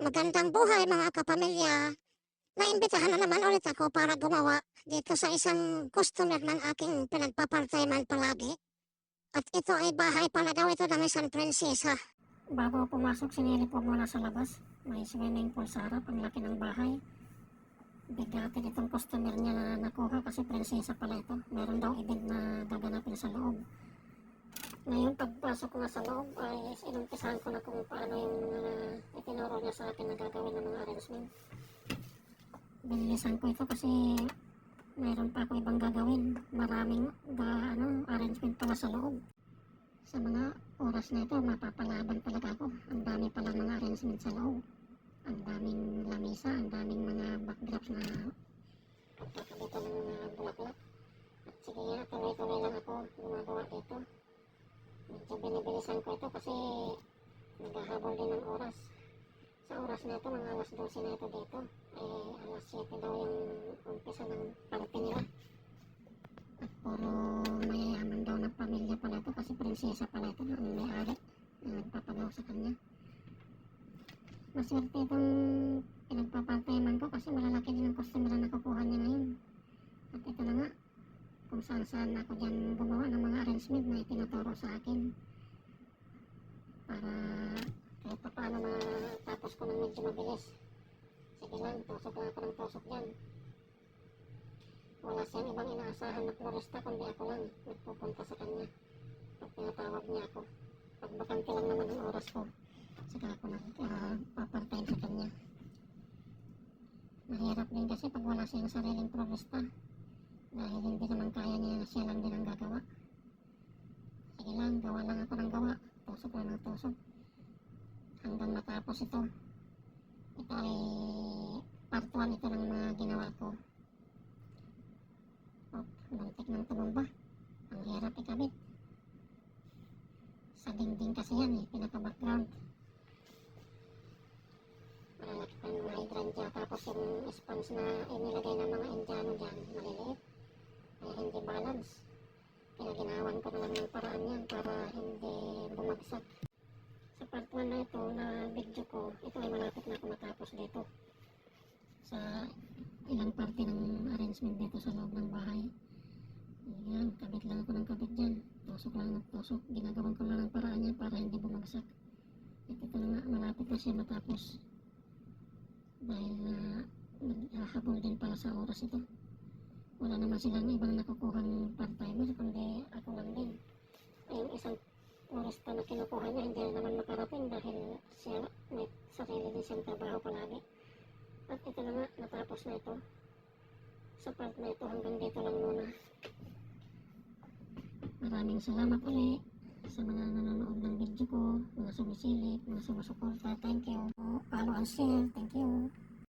Magandang buhay mga kapamilya. Naimbitahan na naman ulit ako para gumawa dito sa isang customer ng aking pinagpapartayman palagi. At ito ay bahay pala daw ito ng isang prinsesa. Bago pumasok, sinilip ko muna sa labas. May swimming pool sa harap, ang laki ng bahay. Bigatin itong customer niya na nakuha kasi prinsesa pala ito. Meron daw event na gaganapin sa loob. Ngayon pagpasok ko na sa loob ay inumpisahan ko na kung paano yung itinuro niya sa akin na gagawin ng mga arrangement. Binilisan ko ito kasi mayroon pa ako ibang gagawin. Maraming arrangement pala sa loob. Sa mga oras na ito, mapapalaban talaga ako. Ang dami pala mga arrangement sa loob. Ang daming lamisa, ang daming mga backdrops na pagkakabitan ng mga bulaklak. At sige nga, tuloy-tuloy lang ako gumagawa dito. Medyo binibilisan ko ito kasi naghahabol din ng oras. Sa oras na ito, mga alas 12 na ito dito, alas 7 daw yung umpisa ng parte nila. At puro mayayaman daw ng pamilya pala ito kasi prinsesa pala ito ang may-ari na nagpapagaw sa kanya. Maswerte itong pinagpapartayman ko kasi malalaki din ang customer na nakukuha niya ngayon. At ito na nga, kung saan ako dyan gumawa ng mga arrangement na itinuturo sa akin para kahit pa paano matapos ko ng medyo mabilis. Sige lang, tusok lang ako ng tusok dyan. Wala siyang ibang inaasahan na florista kundi ako lang nagpupunta sa kanya pag pinatawag niya ako. Pag bakante lang naman ang oras ko, saka ako nagpapartime sa kanya. Mahirap din kasi pag wala siyang sariling florista dahil hindi naman kaya niya, siya lang din ang gagawa. Sige lang, gawa lang ako ng gawa, tusok lang ng tusok hanggang matapos ito. Ito ay part 1 ito ng mga ginawa ko. Bantik ng tumumba, ang hirap ikabit. Sa dingding kasi yan pinaka-background. Malalaki pa yung mga hydrangea, tapos yung sponge na inilagay ng mga Indiano dyan, maliliit. Ay hindi balance. Kaya ginawan ko na lang ng paraan yan para hindi bumagsak. Sa part 1 na ito na video ko, ito ay malapit na ako matapos dito. Sa ilang parte ng arrangement dito sa loob ng bahay. Yan, kabit lang ako ng kabit dyan. Tusok lang ng tusok. Ginagawan ko lang ng paraan yan para hindi bumagsak. At ito na nga, malapit na siya matapos. Dahil naghahabol din pala sa oras ito. Wala naman silang ibang nakukuhang part-timer kundi ako lang din. Ay yung isang florista na kinukuha niya hindi naman makarating dahil siya may sarili din siyang trabaho palagi. At ito na nga, natapos na ito. Sa part na ito hanggang dito lang muna. Maraming salamat ulit sa mga nanonood ng video ko, mga sumisilip, mga sumusuporta. Thank you. Follow and share. Thank you.